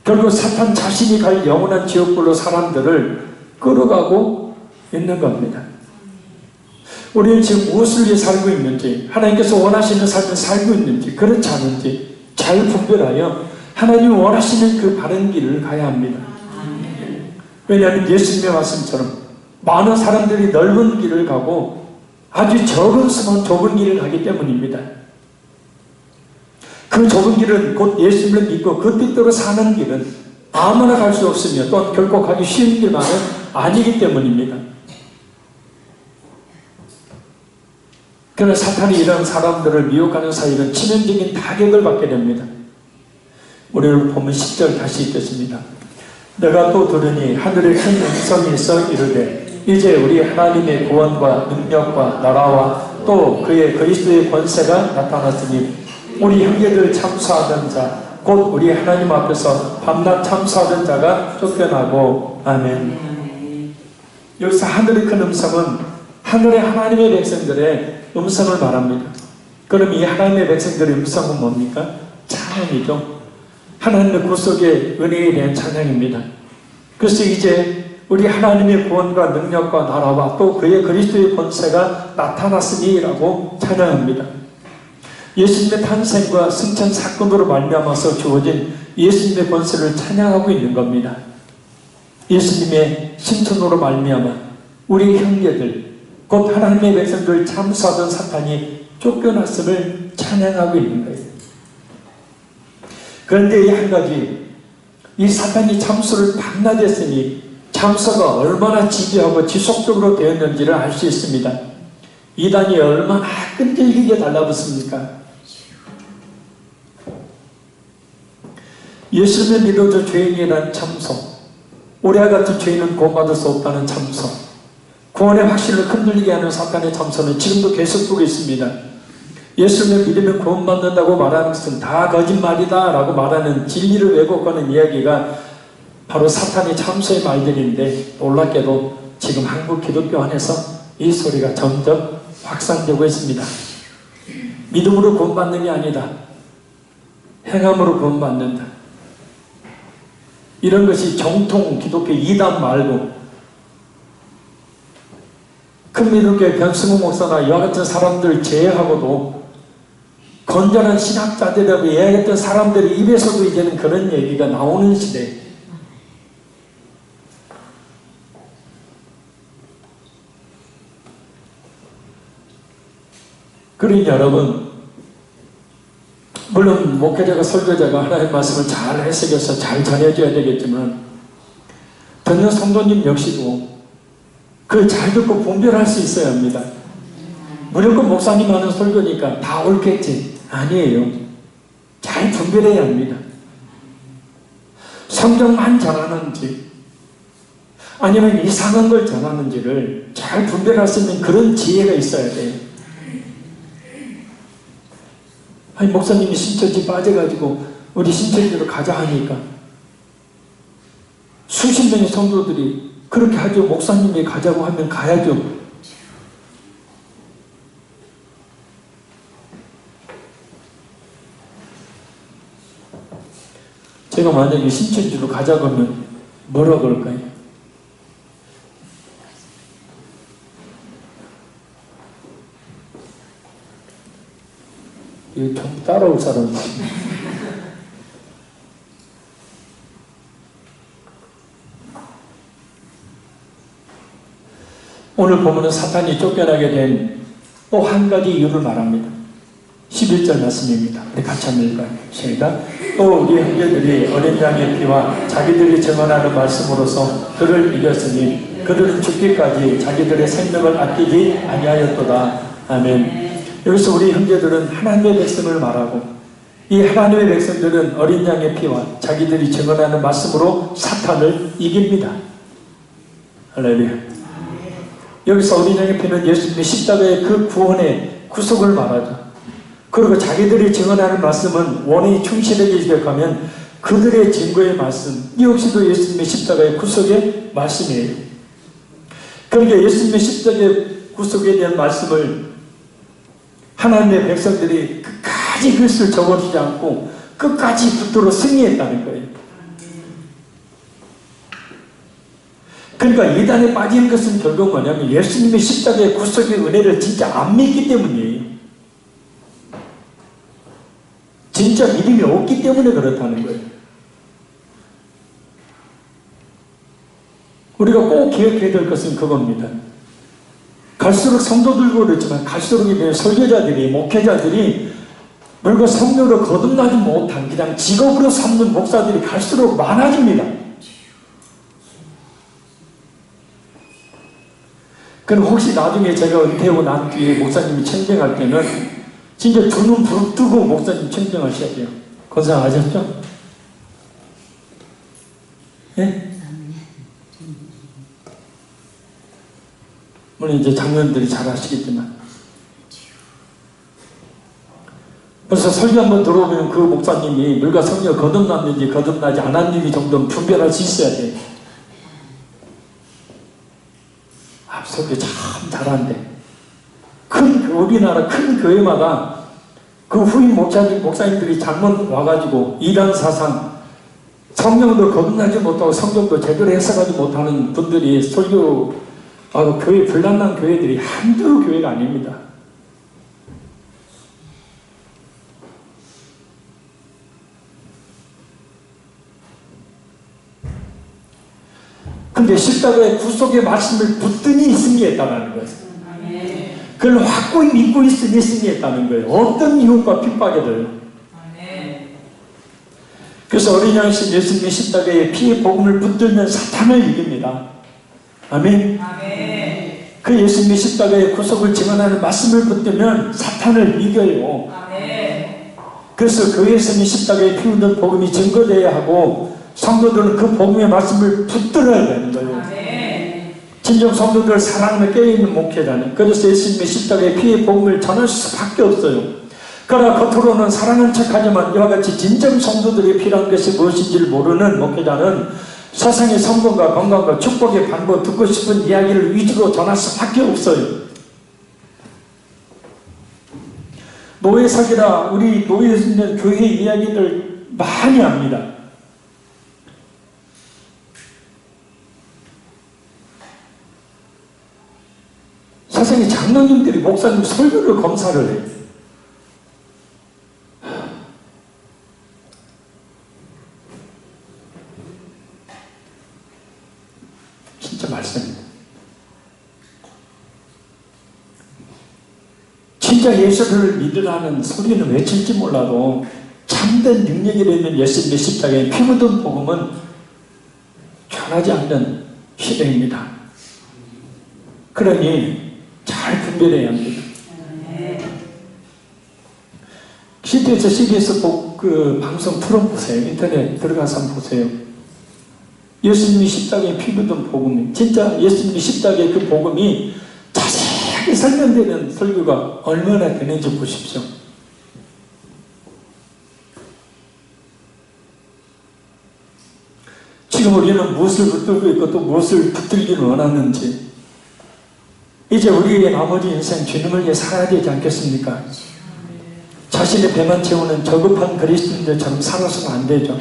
결국 사탄 자신이 갈 영원한 지옥불로 사람들을 끌어가고 있는 겁니다. 우리는 지금 무엇을 위해 살고 있는지, 하나님께서 원하시는 삶을 살고 있는지 그렇지 않은지 잘 분별하여 하나님이 원하시는 그 바른 길을 가야 합니다. 왜냐하면 예수님의 말씀처럼 많은 사람들이 넓은 길을 가고 아주 적은 수만 좁은 길을 가기 때문입니다. 그 좁은 길은 곧 예수님을 믿고 그 뜻대로 사는 길은 아무나 갈 수 없으며 또한 결코 가기 쉬운 길만은 아니기 때문입니다. 그러나 사탄이 이런 사람들을 미혹하는 사이는 치명적인 타격을 받게 됩니다. 우리를 보면 10절 다시 읽겠습니다. 내가 또 들으니 하늘에 큰 음성이 있어 이르되 이제 우리 하나님의 구원과 능력과 나라와 또 그의 그리스도의 권세가 나타났으니 우리 형제들 참수하던 자 곧 우리 하나님 앞에서 밤낮 참수하던 자가 쫓겨나고. 아멘. 여기서 하늘의 큰 음성은 하늘의 하나님의 백성들의 음성을 말합니다. 그럼 이 하나님의 백성들의 음성은 뭡니까? 찬양이죠. 하나님의 구속의 은혜에 대한 찬양입니다. 그래서 이제 우리 하나님의 구원과 능력과 나라와 또 그의 그리스도의 권세가 나타났으니 라고 찬양합니다. 예수님의 탄생과 승천 사건으로 말미암아서 주어진 예수님의 권세를 찬양하고 있는 겁니다. 예수님의 신천으로 말미암아 우리 형제들 곧 하나님의 백성들을 참수하던 사탄이 쫓겨났음을 찬양하고 있는 거예요. 그런데 이 한 가지, 이 사탄이 참수를 밤낮 했으니 참수가 얼마나 지배하고 지속적으로 되었는지를 알 수 있습니다. 이단이 얼마나 끈질기게 달라붙습니까? 예수님을 믿어도 죄인이라는 참소, 우리와 같은 죄인은 구원받을 수 없다는 참소, 구원의 확신을 흔들리게 하는 사탄의 참소는 지금도 계속되고 있습니다. 예수님을 믿으면 구원받는다고 말하는 것은 다 거짓말이다 라고 말하는 진리를 왜곡하는 이야기가 바로 사탄의 참소의 말들인데, 놀랍게도 지금 한국 기독교 안에서 이 소리가 점점 확산되고 있습니다. 믿음으로 구원받는 게 아니다, 행함으로 구원받는다, 이런 것이 정통 기독교 이단 말고 큰 믿음교회 변승우 목사나 이와 같은 사람들 제외하고도 건전한 신학자들이라고 이야기했던 사람들의 입에서도 이제는 그런 얘기가 나오는 시대. 그러니 여러분, 물론 목회자가 설교자가 하나님의 말씀을 잘 해석해서 잘 전해줘야 되겠지만 듣는 성도님 역시도 그걸 잘 듣고 분별할 수 있어야 합니다. 무조건 목사님 하는 설교니까 다 옳겠지. 아니에요. 잘 분별해야 합니다. 성경만 전하는지 아니면 이상한 걸 전하는지를 잘 분별할 수 있는 그런 지혜가 있어야 돼요. 아니 목사님이 신천지 빠져가지고 우리 신천지로 가자 하니까 수십 명의 성도들이 그렇게 하죠. 목사님이 가자고 하면 가야죠. 제가 만약에 신천지로 가자고 하면 뭐라고 그럴까요? 이거 좀 따라올 사람이 오늘 보면은 사탄이 쫓겨나게 된 또 한 가지 이유를 말합니다. 11절 말씀입니다. 우리 같이 한번 읽어요. 시작. 또 우리 형제들이 어린 양의 피와 자기들이 증언하는 말씀으로서 그를 이겼으니 그들은 죽기까지 자기들의 생명을 아끼지 아니하였도다. 아멘. 여기서 우리 형제들은 하나님의 백성을 말하고 이 하나님의 백성들은 어린 양의 피와 자기들이 증언하는 말씀으로 사탄을 이깁니다. 할렐루야. 여기서 어린 양의 피는 예수님의 십자가의 그 구원의 구속을 말하죠. 그리고 자기들이 증언하는 말씀은 원인이 충실하게 지적하면 그들의 증거의 말씀, 이 역시도 예수님의 십자가의 구속의 말씀이에요. 그러니까 예수님의 십자가의 구속에 대한 말씀을 하나님의 백성들이 끝까지 글씨를 적어주지 않고 끝까지 붙들어 승리했다는 거예요. 그러니까 이단에 빠진 것은 결국 뭐냐면 예수님의 십자가의 구속의 은혜를 진짜 안 믿기 때문이에요. 진짜 믿음이 없기 때문에 그렇다는 거예요. 우리가 꼭 기억해야 될 것은 그겁니다. 갈수록 성도들도 그렇지만 갈수록 이제 설교자들이 목회자들이 물과 성령으로 거듭나지 못한 그냥 직업으로 삼는 목사들이 갈수록 많아집니다. 그럼 혹시 나중에 제가 은퇴하고 난 뒤에 목사님이 청정할 때는 진짜 두 눈 부릅뜨고 목사님 청정하셔야 돼요. 그런 생각 아셨죠? 예? 물론 이제 장년들이 잘 아시겠지만 벌써 설교 한번 들어보면 그 목사님이 물과 성령 거듭났는지 거듭나지 않았는지 정도는 분별할 수 있어야 돼요. 설교 참 잘하는데 우리나라 큰 교회마다 그 후임 목사님들이 잘못 와가지고 이단 사상 성령도 거듭나지 못하고 성경도 제대로 해석하지 못하는 분들이 설교 교회 불난난 교회들이 한두 교회가 아닙니다. 근데 십자가의 구속의 말씀을 붙드니 승리했다는 거예요. 그걸 확고히 믿고 있으니 승리했다는 거예요. 어떤 이유과 핍박에도요. 그래서 어린 양신 예수님의 십자가의 피의 복음을 붙들면 사탄을 이깁니다. 아멘. 그 예수님의 십자가의 구속을 증언하는 말씀을 붙들면 사탄을 이겨요. 그래서 그 예수님의 십자가에 피우는 복음이 증거되어야 하고 성도들은 그 복음의 말씀을 붙들어야 되는 거예요. 진정 성도들 사랑을 깨어있는 목회자는 그래서 예수님의 십자가의 피의 복음을 전할 수밖에 없어요. 그러나 겉으로는 사랑한 척하지만 이와 같이 진정 성도들이 필요한 것이 무엇인지를 모르는 목회자는 세상의 성공과 건강과 축복의 방법 듣고 싶은 이야기를 위주로 전할 수밖에 없어요. 노예사기라 우리 노예에 있는 교회 이야기를 많이 합니다. 세상에 장로님들이 목사님 설교를 검사를 해요. 진짜 말씀입니다. 진짜 진짜 예수를 믿으라는 소리는 외칠지 몰라도 참된 능력이 되는 예수님의 십자가에 피 묻은 복음은 변하지 않는 시대입니다. 그러니 잘 분별해야 합니다. CBS 그 방송 틀어보세요. 인터넷 들어가서 한번 보세요. 예수님이 십자가에 피 묻은 복음이, 진짜 예수님이 십자가의 그 복음이 자세하게 설명되는 설교가 얼마나 되는지 보십시오. 지금 우리는 무엇을 붙들고 있고 또 무엇을 붙들기를 원하는지, 이제 우리의 나머지 인생 주님을 위해 살아야 되지 않겠습니까? 자신의 배만 채우는 저급한 그리스도인들처럼 살아서는 안 되죠.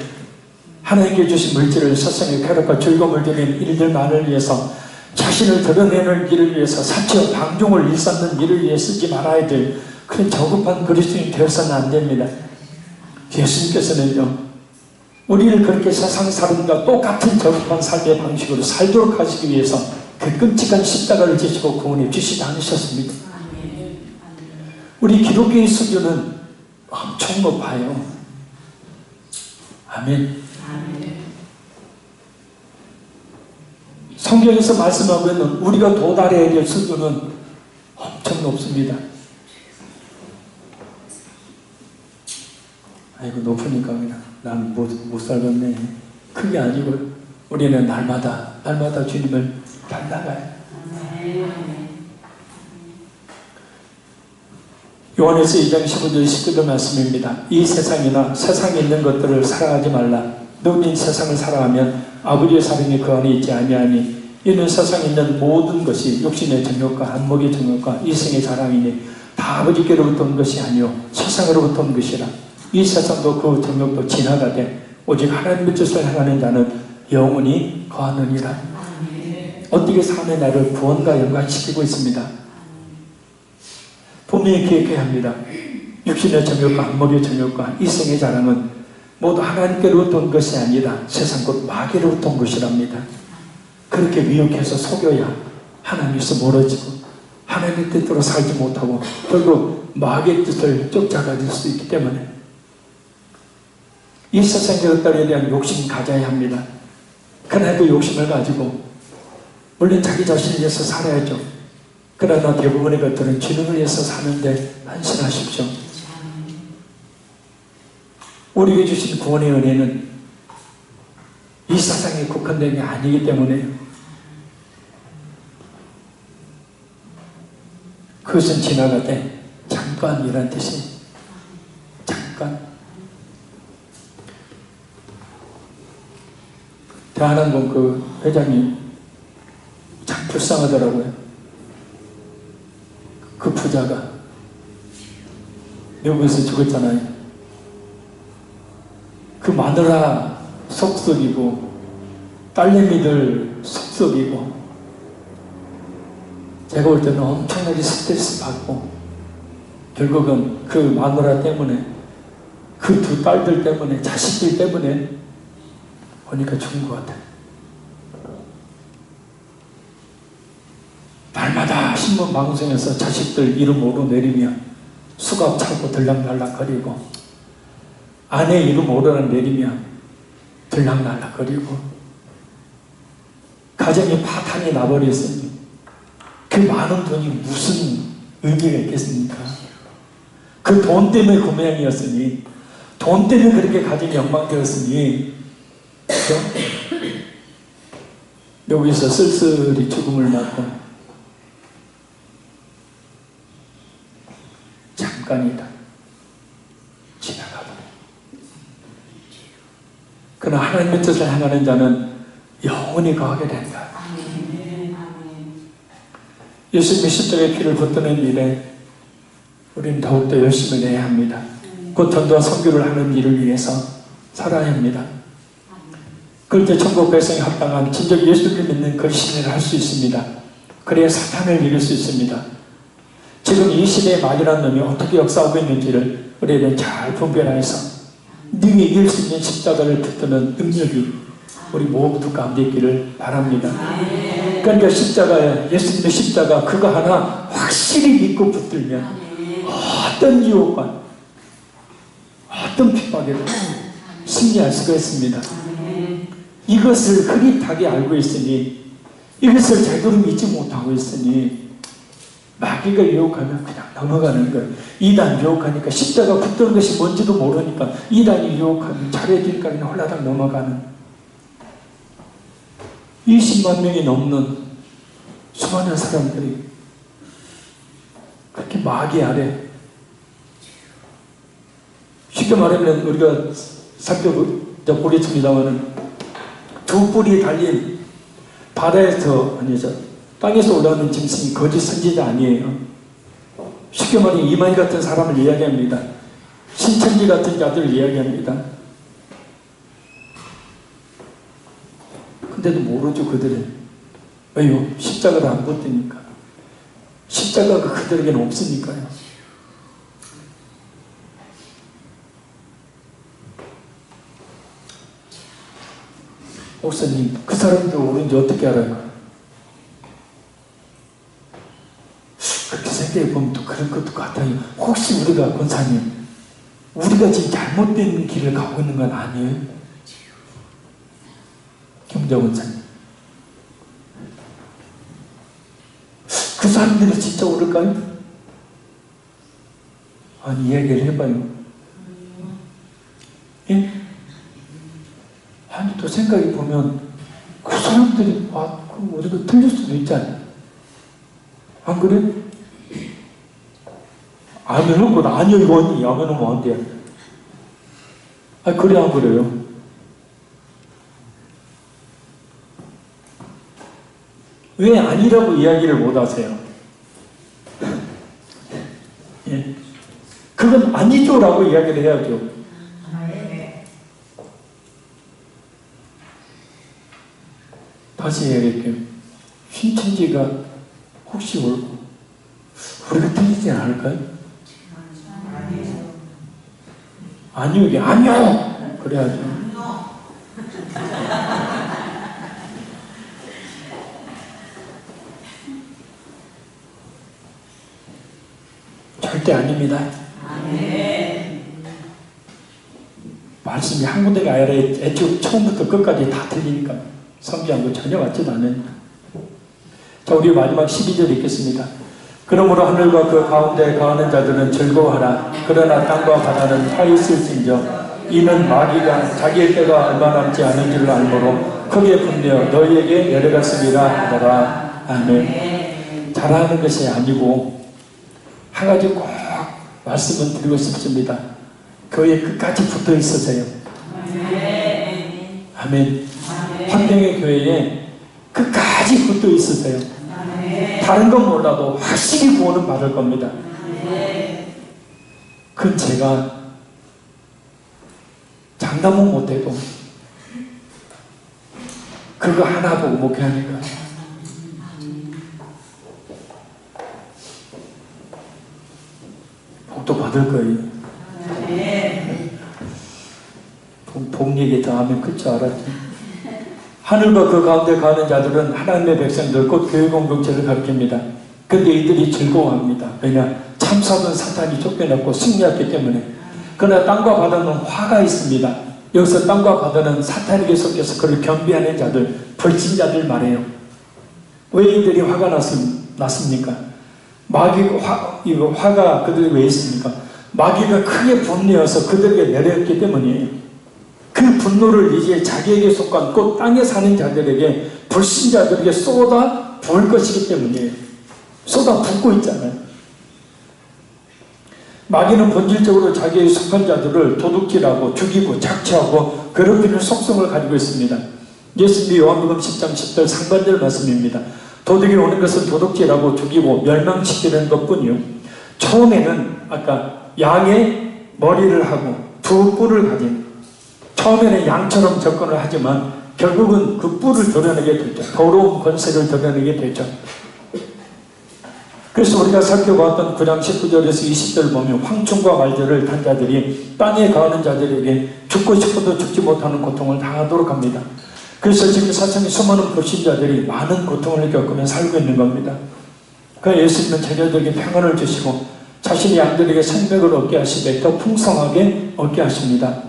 하나님께 주신 물질을 세상의 쾌락과 즐거움을 드리는 일들만을 위해서, 자신을 드러내는 일을 위해서, 사치와 방종을 일삼는 일을 위해 쓰지 말아야 될 그런 저급한 그리스도인이 되어서는 안 됩니다. 예수님께서는요, 우리를 그렇게 세상 사람과 똑같은 저급한 삶의 방식으로 살도록 하시기 위해서 그 끔찍한 십자가를 지시고 구원해 주시지 않으셨습니다. 우리 기독교의 수준은 엄청 높아요. 아멘. 성경에서 말씀하고 있는 우리가 도달해야 될 수준은 엄청 높습니다. 아이고, 높으니까 그냥 난 못 살겠네. 그게 아니고 우리는 날마다 주님을 닮아가요. 요한에서 2장 15절 19절 말씀입니다. 이 세상이나 세상에 있는 것들을 사랑하지 말라. 너는 세상을 사랑하면 아버지의 사랑이 그 안에 있지 아니하니 이는 세상에 있는 모든 것이 욕심의 정욕과 한목의 정욕과 이생의 자랑이니 다 아버지께로부터 온 것이 아니요 세상으로부터 온 것이라. 이 세상도 그 정욕도 지나가되 오직 하나님의 뜻을 행하는 자는 영원히 거하느니라. 어떻게 삶의 나를 구원과 연관시키고 있습니다. 분명히 기억해야 합니다. 육신의 정욕과 한목의 정욕과 이생의 자랑은 모두 하나님께로부터 온 것이 아니라 세상 곧 마귀로부터 온 것이랍니다. 그렇게 미혹해서 속여야 하나님에서 멀어지고 하나님의 뜻대로 살지 못하고 결국 마귀의 뜻을 쫓아가 될 수 있기 때문에 이 세상의 것들에 대한 욕심 가져야 합니다. 그러나 그 욕심을 가지고 물론 자기 자신을 위해서 살아야죠. 그러나 대부분의 것들은 주님을 위해서 사는데 헌신하십시오. 우리에게 주신 구원의 은혜는 이 세상에 국한된 게 아니기 때문에 그것은 지나가되 잠깐이란 뜻이 잠깐. 대한항공 그 회장님 참 불쌍하더라고요. 그 부자가 미국에서 죽었잖아요. 그 마누라 속썩이고 딸내미들 속썩이고 제가 볼 때는 엄청나게 스트레스 받고 결국은 그 마누라 때문에 그 두 딸들 때문에 자식들 때문에 보니까 죽은 것 같아요. 날마다 신문 방송에서 자식들 이름 오르내리며 수갑 차고 들락날락거리고 아내 이름 오르내리며 들락날락거리고 가정이 파탄이 나버렸으니 그 많은 돈이 무슨 의미가 있겠습니까? 그 돈 때문에 그 모양이었으니 돈 때문에 그렇게 가정이 엉망되었으니 여기서 쓸쓸히 죽음을 맞고 잠깐이다 지나가고 그러나 하나님의 뜻을 행하는 자는 영원히 거하게 된다. 예수님의 십자가의 피를 붙드는 일에 우리는 더욱더 열심히 내야 합니다. 곧 전도와 선교를 하는 일을 위해서 살아야 합니다. 그럴 때 천국 백성에 합당한 진정 예수를 믿는 그리스도인을 할 수 있습니다. 그래야 사탄을 이길 수 있습니다. 지금 이 시대의 마귀라는 놈이 어떻게 역사하고 있는지를 우리는 잘 분별하여서 능히 이길 수 있는 십자가를 붙드는 능력이 우리 모두 가운데 있기를 바랍니다. 그러니까 십자가에 예수님의 십자가 그거 하나 확실히 믿고 붙들면 어떤 유혹과 어떤 핍박에도 승리할 수가 있습니다. 이것을 흐릿하게 알고 있으니, 이것을 제대로 믿지 못하고 있으니 마귀가 유혹하면 그냥 넘어가는 거예요. 이단 유혹하니까 십자가 붙드는 것이 뭔지도 모르니까 이단이 유혹하면 잘해지니까 그냥 홀라당 넘어가는, 20만 명이 넘는 수많은 사람들이 그렇게 마귀 아래, 쉽게 말하면 우리가 살펴보겠습니다만 두 뿔이 달린 바다에서, 아니죠, 땅에서 올라오는 짐승이 거짓 선지자 아니에요. 쉽게 말하면 이만희 같은 사람을 이야기합니다. 신천지 같은 자들을 이야기합니다. 근데도 모르죠, 그들은. 왜요? 십자가를 안 붙으니까. 십자가가 그들에게는 없으니까요. 목사님, 그 사람들 오는지 어떻게 알아요? 그렇게 생각해 보면 또 그런 것도 같아요. 혹시 우리가, 권사님, 우리가 지금 잘못된 길을 가고 있는 건 아니에요? 김정 권사님, 그 사람들이 진짜 오를까요? 아니, 이야기를 해봐요. 예? 아니, 또 생각해 보면 그 사람들이 우리가 틀릴 수도 있잖아요. 안 그래? 아멘은 뭐 아니요 이거니 아멘은 뭐 안 돼요. 아, 그래 안 그래요? 왜 아니라고 이야기를 못 하세요? 예. 그건 아니죠라고 이야기를 해야죠. 다시 이야기할게요. 신천지가 혹시 옳고 우리가 틀리지 않을까요? 아니요, 이게 아니요! 그래야죠. 절대 아닙니다. 말씀이 한 군데가 아니라 애초에 처음부터 끝까지 다 틀리니까 성경한 거 전혀 같지도 않아요. 자, 우리 마지막 12절 읽겠습니다. 그러므로 하늘과 그 가운데 거하는 자들은 즐거워하라. 그러나 땅과 바다는 화 있을진저 이는 마귀가 자기의 때가 얼마 남지 않은 줄을 알므로 크게 분내어 너희에게 내려갔으리라 하더라. 아멘. 잘하는 것이 아니고 한 가지 꼭 말씀을 드리고 싶습니다. 교회 끝까지 붙어 있으세요. 아멘. 환경의 교회에 끝까지 붙어 있으세요. 다른 건 몰라도 확실히 구원은 받을 겁니다. 그건 제가 장담은 못해도 그거 하나 보고 목회하니까 복도 받을 거예요. 복 얘기 더 하면 클 줄 알았지. 하늘과 그 가운데 가는 자들은 하나님의 백성들 곧 교회 공동체를 가리킵니다. 근데 이들이 즐거워합니다. 왜냐? 참사는 사탄이 쫓겨났고 승리했기 때문에. 그러나 땅과 바다는 화가 있습니다. 여기서 땅과 바다는 사탄에게 섞여서 그를 겸비하는 자들, 불신자들 말이에요. 왜 이들이 화가 났습니까? 화가 그들에게 왜 있습니까? 마귀가 크게 분내어서 그들에게 내렸기 때문이에요. 그 분노를 이제 자기에게 속한 곧 땅에 사는 자들에게, 불신자들에게 쏟아 부을 것이기 때문이에요. 쏟아 붓고 있잖아요. 마귀는 본질적으로 자기의 속한 자들을 도둑질하고 죽이고 착취하고 괴롭히는 속성을 가지고 있습니다. 예수님이 요한복음 10장 10절 상반절 말씀입니다. 도둑이 오는 것은 도둑질하고 죽이고 멸망시키는 것뿐이요. 처음에는 아까 양의 머리를 하고 두 뿔을 가진, 처음에는 양처럼 접근을 하지만 결국은 그 뿔을 드러내게 되죠. 더러운 권세를 드러내게 되죠. 그래서 우리가 살펴봤던 9장 19절에서 20절 보면 황충과 말절을 탄 자들이 땅에 거하는 자들에게 죽고 싶어도 죽지 못하는 고통을 당하도록 합니다. 그래서 지금 세상에 수많은 불신자들이 많은 고통을 겪으며 살고 있는 겁니다. 그 예수님은 자녀들에게 평안을 주시고 자신의 양들에게 생명을 얻게 하시되 더 풍성하게 얻게 하십니다.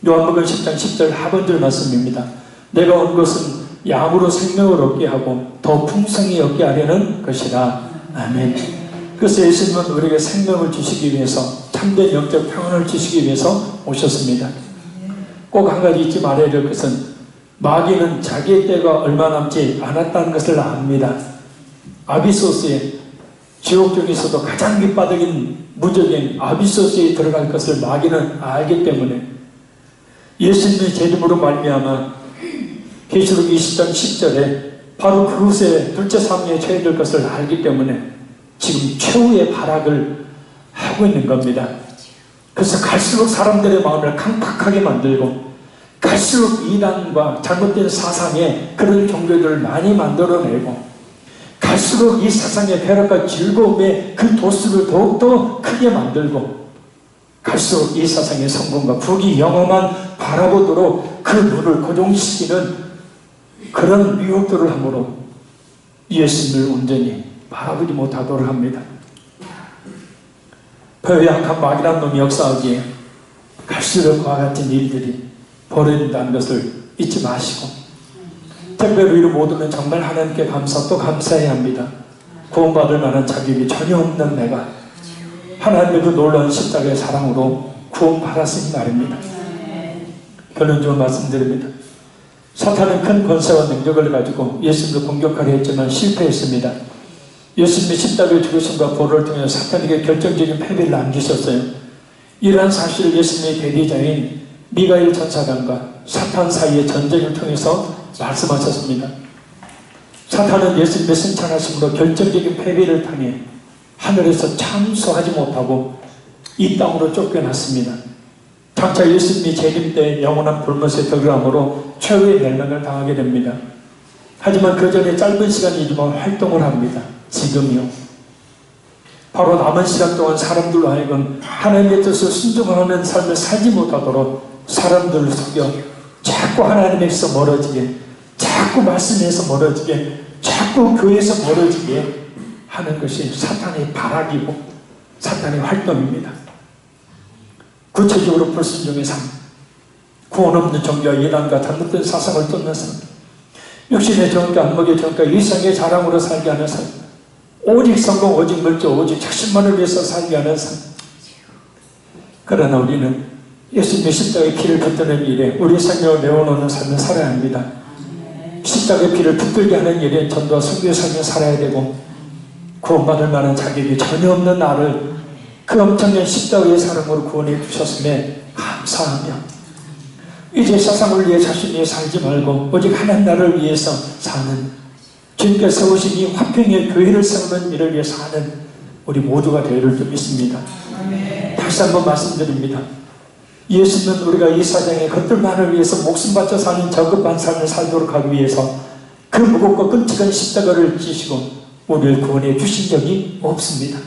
요한복음 10장 10절 하반절 말씀입니다. 내가 온 것은 양으로 생명을 얻게 하고 더 풍성히 얻게 하려는 것이라. 아멘. 그래서 예수님은 우리에게 생명을 주시기 위해서, 참된 영적 평안을 주시기 위해서 오셨습니다. 꼭 한 가지 잊지 말아야 될 것은 마귀는 자기의 때가 얼마 남지 않았다는 것을 압니다. 아비소스에, 지옥 중에서도 가장 밑바닥인 무적인 아비소스에 들어갈 것을 마귀는 알기 때문에 예수님의 재림으로 말미암아 계시록 20장 10절에 바로 그곳에 둘째 삼위에 처해 될 것을 알기 때문에 지금 최후의 발악을 하고 있는 겁니다. 그래서 갈수록 사람들의 마음을 강팍하게 만들고 갈수록 이단과 잘못된 사상에 그런 종교들을 많이 만들어내고 갈수록 이 세상의 쾌락과 즐거움의 그 도수를 더욱더 크게 만들고 갈수록 이 세상의 성공과 부귀 영화만 바라보도록 그 눈을 고정시키는 그런 유혹들을 함으로 예수님을 온전히 바라보지 못하도록 합니다. 배약한 마귀란 놈이 역사하기에 갈수록 그와 같은 일들이 벌어진다는 것을 잊지 마시고 특별히 우리 모두는 정말 하나님께 감사 또 감사해야 합니다. 구원받을 만한 자격이 전혀 없는 내가 하나님의 그 놀라운 십자가의 사랑으로 구원받았으니 말입니다. 결론적으로 말씀드립니다. 사탄은 큰 권세와 능력을 가지고 예수님을 공격하려 했지만 실패했습니다. 예수님의 십자가의 죽으심과 부활을 통해 사탄에게 결정적인 패배를 안기셨어요. 이러한 사실을 예수님의 대리자인 미가엘 천사장과 사탄 사이의 전쟁을 통해서 말씀하셨습니다. 사탄은 예수님의 승천하심으로 결정적인 패배를 당해 하늘에서 참수하지 못하고 이 땅으로 쫓겨났습니다. 장차 예수님이 재림 때 영원한 불못에 들어감으로 최후의 멸망을 당하게 됩니다. 하지만 그 전에 짧은 시간이지만 활동을 합니다. 지금요. 바로 남은 시간 동안 사람들로 하여금 하나님의 뜻을 순종하는 삶을 살지 못하도록 사람들을 속여 자꾸 하나님에서 멀어지게, 자꾸 말씀에서 멀어지게, 자꾸 교회에서 멀어지게 하는 것이 사탄의 발악이고 사탄의 활동입니다. 구체적으로 불순종의 삶, 구원 없는 종교와 이단과 잘못된 사상을 쫓는 삶, 육신의 정과 안목의 정과 이성의 자랑으로 살게 하는 삶, 오직 성공, 오직 물질, 오직 자신만을 위해서 살게 하는 삶. 그러나 우리는 예수님의 십자가의 피를 붙드는 일에 우리 생명을 내어놓는 삶을 살아야 합니다. 십자가의 피를 붙들게 하는 일에 전도와 선교의 삶을 살아야 되고 구원받을 만한 자격이 전혀 없는 나를 그 엄청난 십자가의 사랑으로 구원해 주셨음에 감사하며 이제 세상을 위해 자신 위해 살지 말고 오직 하나님 나라를 위해서 사는 주님께서 세우신 이 화평의 교회를 세우는 일을 위해 사는 우리 모두가 되기를 좀 믿습니다. 다시 한번 말씀드립니다. 예수는 우리가 이 세상의 것들만을 위해서 목숨 바쳐 사는 저급한 삶을 살도록 하기 위해서 그 무겁고 끔찍한 십자가를 지시고 우리를 구원해 주신 적이 없습니다.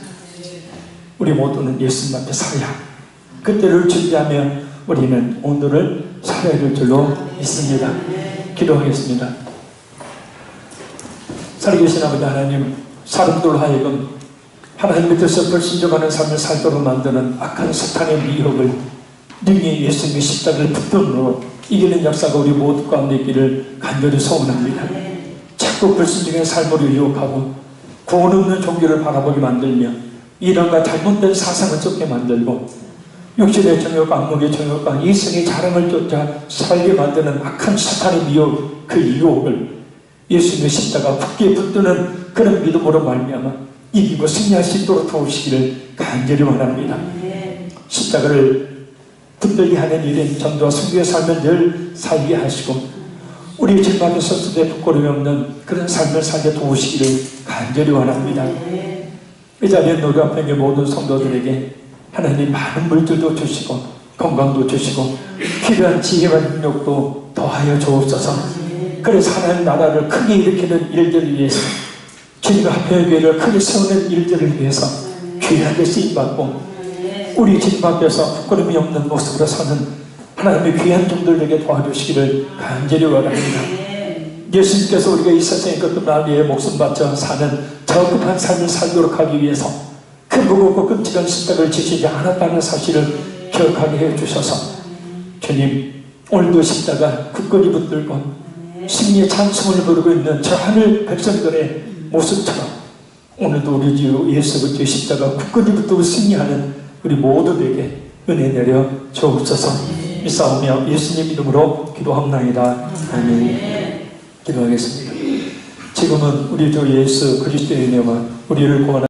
우리 모두는 예수님 앞에 살아야 그때를 준비하며 우리는 오늘을 살아야 될 줄로 믿습니다. 기도하겠습니다. 살아계신 아버지 하나님, 사람들로 하여금 하나님의 뜻을 불순종하는 삶을 살도록 만드는 악한 사탄의 미혹을 능히 예수님의 십자가를 붙들므로 이기는 역사가 우리 모두 가운데 있기를 간절히 소원합니다. 자꾸 불순종의 삶으로 유혹하고 구원 없는 종교를 바라보게 만들며 이런과 잘못된 사상을 쫓게 만들고 육신의 정욕과 안목의 정욕과 이성의 자랑을 쫓아 살게 만드는 악한 사탄의 미혹, 그 유혹을 예수님의 십자가 굳게 붙드는 그런 믿음으로 말미암아 이기고 승리할 수 있도록 도우시기를 간절히 원합니다. 십자가를 붙들게 하는 일인 전도와 선교의 삶을 늘 살게 하시고 우리 주님 앞에 섰을 때 부끄러움이 없는 그런 삶을 살게 도우시기를 간절히 원합니다. 이 자리에 우리 앞에 있는 모든 성도들에게 하나님 많은 물질도 주시고 건강도 주시고 필요한 지혜와 능력도 더하여 주옵소서. 그래서 하나님 나라를 크게 일으키는 일들을 위해서 주님의 화평의 교회를 크게 세우는 일들을 위해서 귀하게 쓰임받고 우리 주님 앞에서 부끄러움이 없는 모습으로 사는 하나님의 귀한 종들에게 도와주시기를 간절히 원합니다. 예수님께서 우리가 이 세상의 것들을 위해 목숨 바쳐 사는 저급한 삶을 살도록 하기 위해서 그 무겁고 끔찍한 십자가를 지시지 않았다는 사실을 기억하게 해주셔서 주님, 오늘도 십자가 굳건히 붙들고 승리의 찬송을 부르고 있는 저 하늘 백성들의 모습처럼 오늘도 우리 주 예수 그리스도의 십자가 굳건히 붙들고 승리하는 우리 모두에게 은혜 내려 주옵소서. 이싸우며 예수님 이름으로 기도합나이다. 아멘. 기도하겠습니다. 지금은 우리 주 예수 그리스도의 은혜와 우리를 구원하는